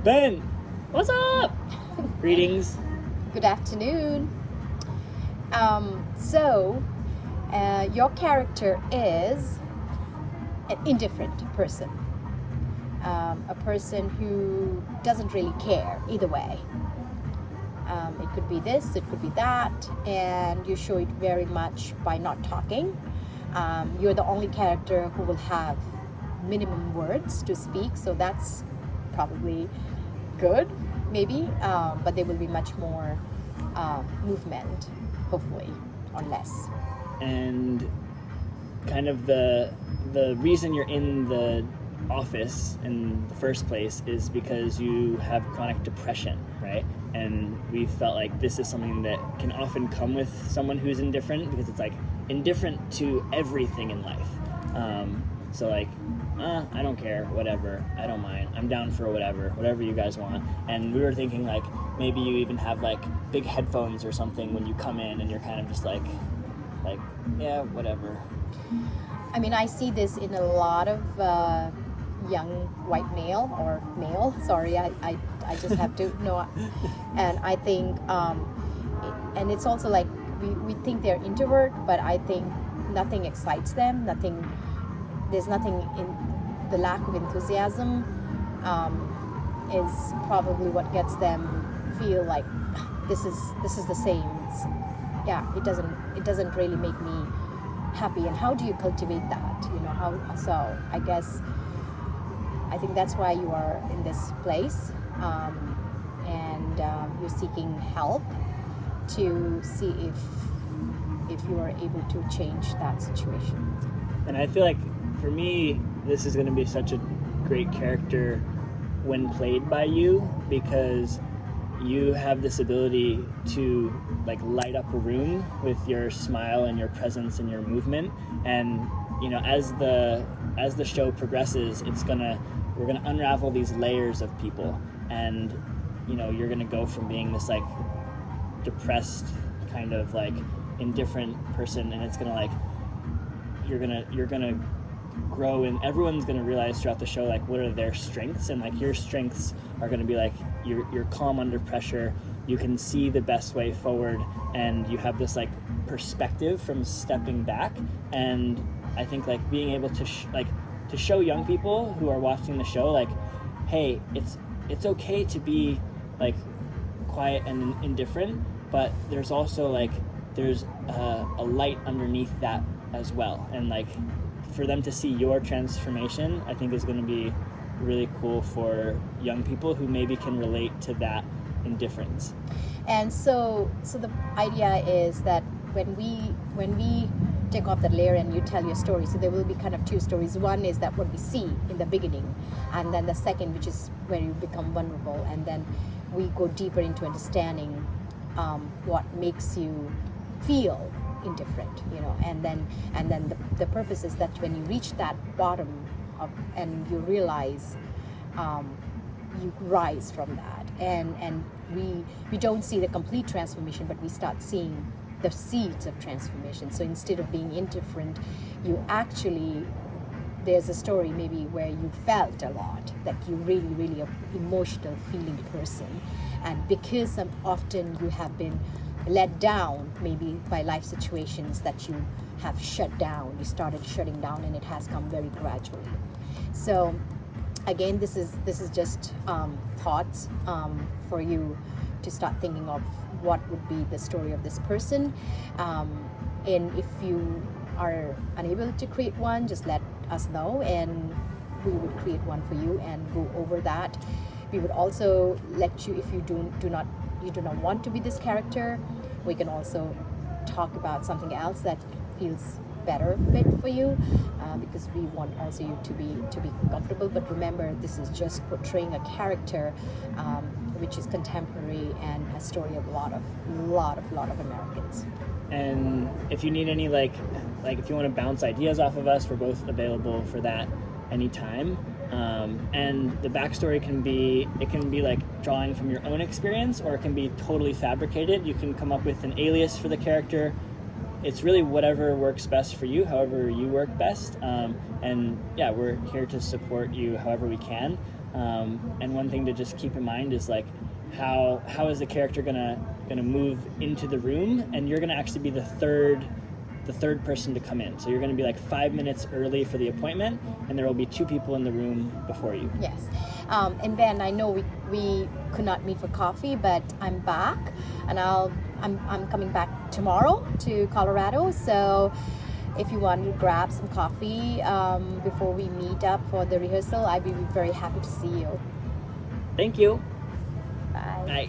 Ben, what's up? Greetings. Good afternoon. Your character is an indifferent person, a person who doesn't really care either way. It could be this, it could be that, and you show it very much by not talking. You're the only character who will have minimum words to speak, so that's probably good, maybe, but there will be much more movement, hopefully, or less. And kind of the reason you're in the office in the first place is because you have chronic depression, right? And we felt like this is something that can often come with someone who's indifferent, because it's like indifferent to everything in life. So like, I don't care, whatever, I don't mind, I'm down for whatever you guys want. And we were thinking like maybe you even have like big headphones or something when you come in and you're kind of just like yeah, whatever. I mean, I see this in a lot of young white male or male. Sorry, I just have to know. And I think, and it's also like we think they're introvert, but I think nothing excites them. There's nothing in the lack of enthusiasm is probably what gets them feel like this is the same. It doesn't really make me happy. And how do you cultivate that? So I think that's why you are in this place, and you're seeking help to see if you are able to change that situation. And I feel like for me, this is going to be such a great character when played by you, because you have this ability to like light up a room with your smile and your presence and your movement. And as the show progresses, we're gonna unravel these layers of people, and you're gonna go from being this like depressed kind of like indifferent person, and it's gonna like you're gonna grow, and everyone's gonna realize throughout the show like what are their strengths, and like your strengths are gonna be like you're calm under pressure, you can see the best way forward, and you have this like perspective from stepping back. And I think like being able to to show young people who are watching the show like, hey, it's okay to be like quiet and indifferent, but there's also like there's a light underneath that as well. And like for them to see your transformation, I think is going to be really cool for young people who maybe can relate to that indifference. And so the idea is that when we take off that layer and you tell your story, so there will be kind of two stories. One is that what we see in the beginning, and then the second, which is where you become vulnerable, and then we go deeper into understanding what makes you feel indifferent, and then the purpose is that when you reach that bottom and you realize you rise from that, and we don't see the complete transformation, but we start seeing the seeds of transformation. So instead of being indifferent, there's a story maybe where you felt a lot, like you really an emotional feeling person, and because often you have been let down maybe by life situations that you have shut down, you started shutting down, and it has come very gradually. So again, this is just thoughts for you to start thinking of what would be the story of this person, and if you are unable to create one, just let us know and we would create one for you and go over that. We would also let you, if you do not want to be this character, we can also talk about something else that feels better fit for you, because we want also you to be comfortable. But remember, this is just portraying a character which is contemporary and a story of a lot of Americans. And if you need any like if you want to bounce ideas off of us, we're both available for that anytime. And the backstory can be like drawing from your own experience, or it can be totally fabricated. You can come up with an alias for the character. It's really whatever works best for you, however you work best. And yeah, we're here to support you however we can. And one thing to just keep in mind is like how is the character gonna move into the room, and you're gonna actually be the third person to come in. So you're gonna be like 5 minutes early for the appointment, and there will be 2 people in the room before you. Yes. And then I know we could not meet for coffee, but I'm back, and I'm coming back tomorrow to Colorado. So if you want to grab some coffee before we meet up for the rehearsal, I'd be very happy to see you. Thank you. Bye. Bye.